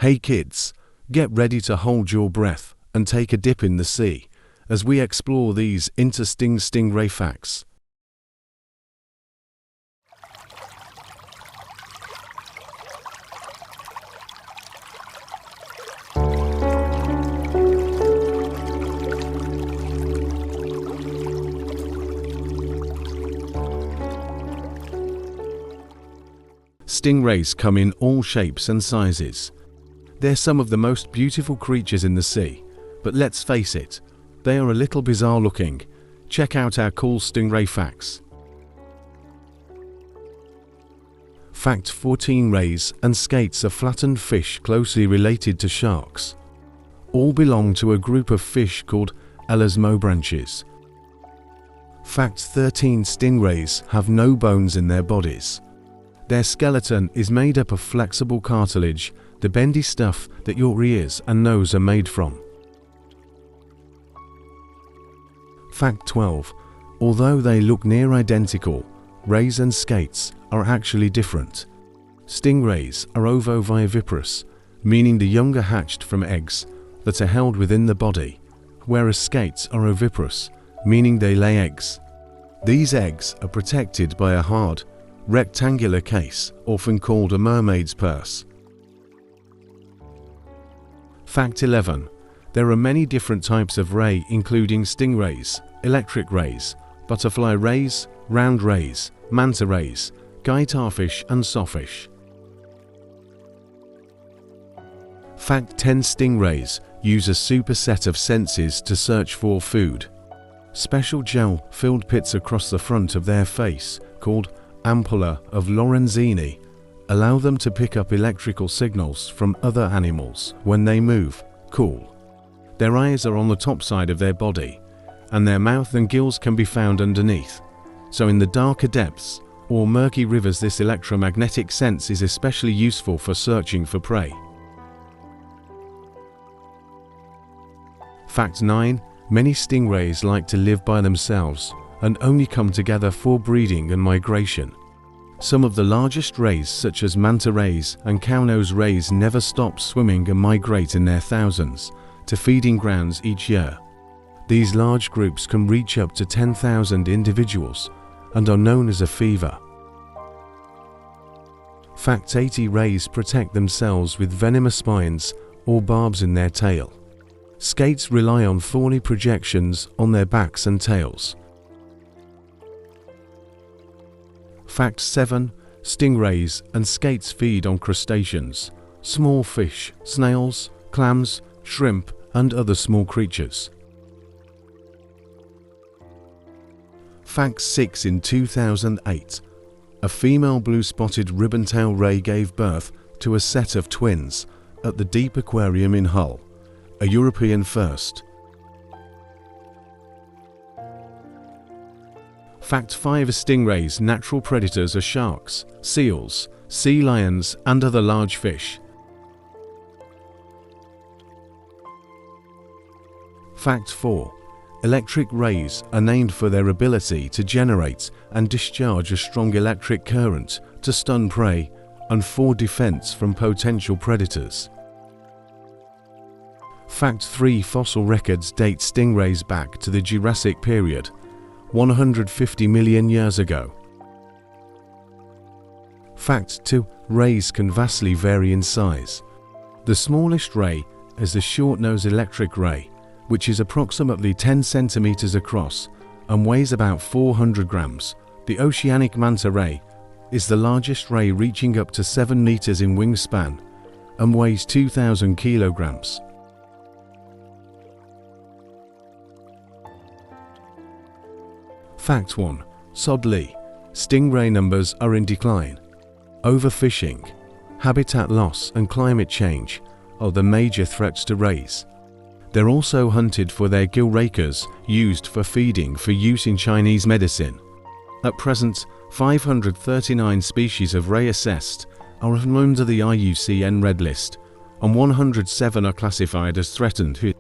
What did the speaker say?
Hey kids, get ready to hold your breath and take a dip in the sea as we explore these interesting stingray facts. Stingrays come in all shapes and sizes. They're some of the most beautiful creatures in the sea, but let's face it, they are a little bizarre looking. Check out our cool stingray facts. Fact 14. Rays and skates are flattened fish closely related to sharks. All belong to a group of fish called elasmobranchs. Fact 13. Stingrays have no bones in their bodies. Their skeleton is made up of flexible cartilage, the bendy stuff that your ears and nose are made from. Fact 12. Although they look near identical, rays and skates are actually different. Stingrays are ovoviviparous, meaning the young are hatched from eggs that are held within the body, whereas skates are oviparous, meaning they lay eggs. These eggs are protected by a hard, rectangular case, often called a mermaid's purse. Fact 11. There are many different types of ray, including stingrays, electric rays, butterfly rays, round rays, manta rays, guitarfish and sawfish. Fact 10. Stingrays use a superset of senses to search for food. Special gel-filled pits across the front of their face, called ampulla of Lorenzini, allow them to pick up electrical signals from other animals when they move, cool. Their eyes are on the top side of their body, and their mouth and gills can be found underneath. So in the darker depths or murky rivers, this electromagnetic sense is especially useful for searching for prey. Fact 9. Many stingrays like to live by themselves and only come together for breeding and migration. Some of the largest rays, such as manta rays and cownose rays, never stop swimming and migrate in their thousands to feeding grounds each year. These large groups can reach up to 10,000 individuals and are known as a fever. Fact 80. Rays protect themselves with venomous spines or barbs in their tail. Skates rely on thorny projections on their backs and tails. Fact 7. Stingrays and skates feed on crustaceans, small fish, snails, clams, shrimp, and other small creatures. Fact 6. In 2008, a female blue-spotted ribbon-tail ray gave birth to a set of twins at the Deep Aquarium in Hull, a European first. Fact 5. Stingrays' natural predators are sharks, seals, sea lions, and other large fish. Fact 4. Electric rays are named for their ability to generate and discharge a strong electric current to stun prey and for defense from potential predators. Fact 3. Fossil records date stingrays back to the Jurassic period, 150 million years ago. Fact 2. Rays can vastly vary in size. The smallest ray is the short-nosed electric ray, which is approximately 10 centimeters across and weighs about 400 grams. The oceanic manta ray is the largest ray, reaching up to 7 meters in wingspan and weighs 2,000 kilograms. Fact 1. Sadly, stingray numbers are in decline. Overfishing, habitat loss, and climate change are the major threats to rays. They're also hunted for their gill rakers used for feeding for use in Chinese medicine. At present, 539 species of ray assessed are under the IUCN Red List, and 107 are classified as threatened.